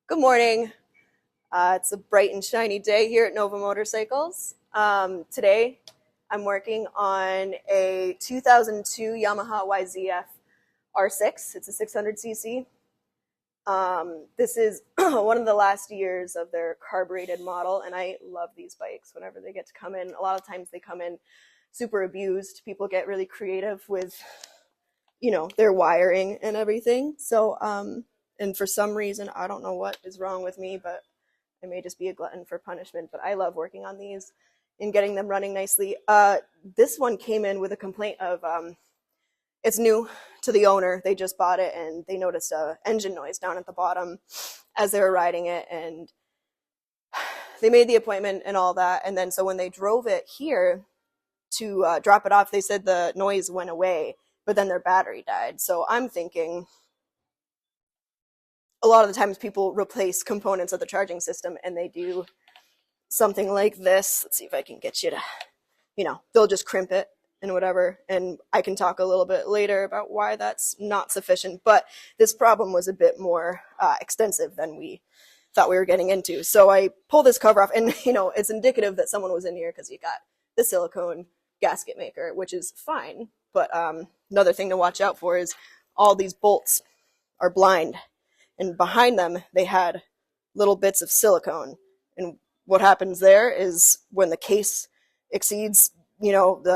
Good morning. It's a bright and shiny day here at Nova Motorcycles. Today, I'm working on a 2002 Yamaha YZF R6. It's a 600cc. This is one of the last years of their carbureted model, and I love these bikes whenever they get to come in. A lot of times they come in super abused. People get really creative with, their wiring and everything. So, and for some reason, I don't know what is wrong with me, but I may just be a glutton for punishment, but I love working on these and getting them running nicely. This one came in with a complaint of, it's new to the owner. They just bought it and they noticed a engine noise down at the bottom as they were riding it, and they made the appointment and all that. And then so when they drove it here to drop it off, they said the noise went away, but then their battery died. So I'm thinking a lot of the times people replace components of the charging system and they do something like this. Let's see if I can get you to, they'll just crimp it and whatever. And I can talk a little bit later about why that's not sufficient. But this problem was a bit more extensive than we thought we were getting into. So I pull this cover off, and it's indicative that someone was in here because you got the silicone gasket maker, which is fine. But another thing to watch out for is all these bolts are blind. And behind them, they had little bits of silicone. And what happens there is when the case exceeds, builds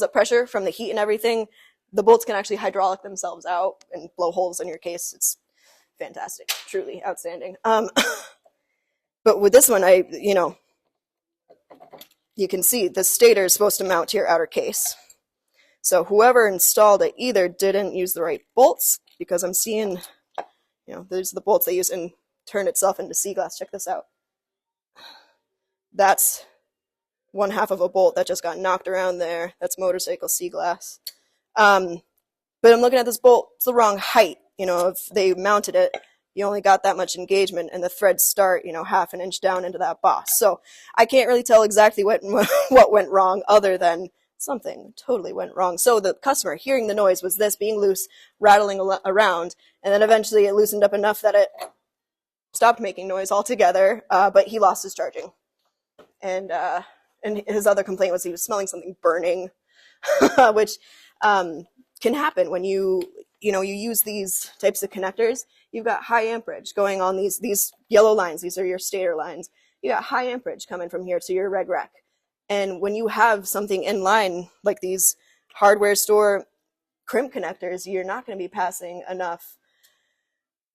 up pressure from the heat and everything, the bolts can actually hydraulic themselves out and blow holes in your case. It's fantastic, truly outstanding. But with this one, you can see the stator is supposed to mount to your outer case. So whoever installed it either didn't use the right bolts, because I'm seeing, there's the bolts they use and turn itself into sea glass. Check this out. That's one half of a bolt that just got knocked around there. That's motorcycle sea glass. But I'm looking at this bolt. It's the wrong height. If they mounted it, you only got that much engagement, and the threads start, half an inch down into that boss. So I can't really tell exactly what went wrong, other than something totally went wrong. So the customer, hearing the noise, was this being loose, rattling around, and then eventually it loosened up enough that it stopped making noise altogether, but he lost his charging. And his other complaint was he was smelling something burning, which can happen when you use these types of connectors. You've got high amperage going on these yellow lines. These are your stator lines. You got high amperage coming from here to your reg rack. And when you have something in line, like these hardware store crimp connectors, you're not going to be passing enough.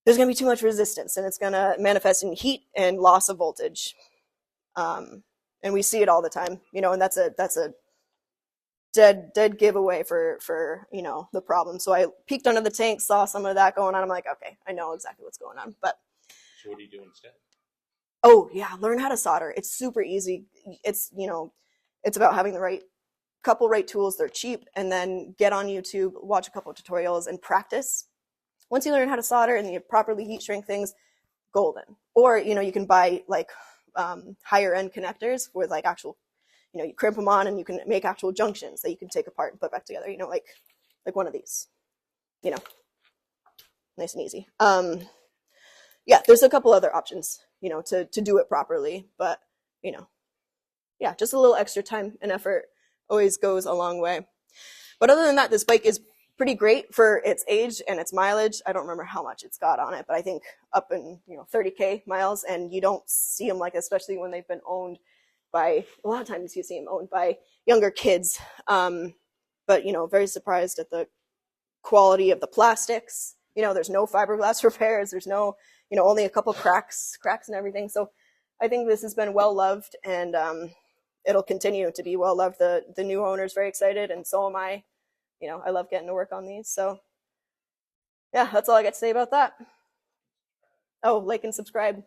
There's going to be too much resistance, and it's going to manifest in heat and loss of voltage. And we see it all the time, and that's a dead giveaway for the problem. So I peeked under the tank, saw some of that going on. I'm like, okay, I know exactly what's going on. But so what do you do instead? Oh yeah, learn how to solder. It's super easy. It's about having the right tools. They're cheap, and then get on YouTube, watch a couple of tutorials, and practice. Once you learn how to solder and you properly heat shrink things, golden. Or you can buy like higher end connectors with like actual, you crimp them on and you can make actual junctions that you can take apart and put back together. Like one of these. Nice and easy. Yeah, there's a couple other options, to do it properly, but yeah, just a little extra time and effort always goes a long way. But other than that, this bike is pretty great for its age and its mileage. I don't remember how much it's got on it, but I think up in 30K miles, and you don't see them like, especially when they've been owned by, a lot of times you see them owned by younger kids. But very surprised at the quality of the plastics. There's no fiberglass repairs. There's no, only a couple cracks and everything. So I think this has been well loved, and it'll continue to be well loved. The new owner's very excited, and so am I. I love getting to work on these. So yeah, that's all I got to say about that. Oh, like and subscribe.